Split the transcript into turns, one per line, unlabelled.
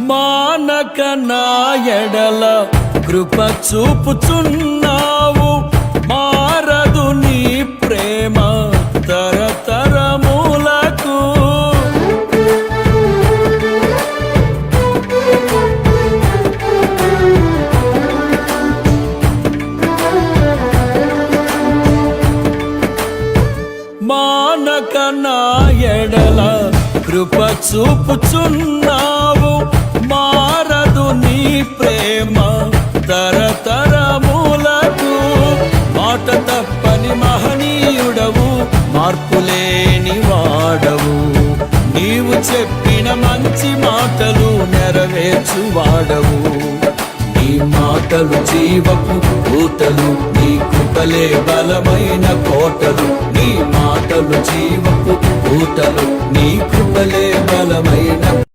మానక నా ఎడల కృప చూపుచున్నావు, మారదు నీ ప్రేమ తరతరములకు. మానక నా ఎడల కృప చూపుచున్నావు, మారదు నీ ప్రేమ తరతరములకు. మాట తప్పని మహనీయుడవు, మార్పులేని వాడవు, నీవు చెప్పిన మంచి మాటలు నెరవేర్చువాడవు. నీ మాటలు జీవపు ఊటలు, నీ కృపలే బలమైన కోటలు. నీ మాటలు జీవపు ఊటలు, నీ కృపలే బలమైన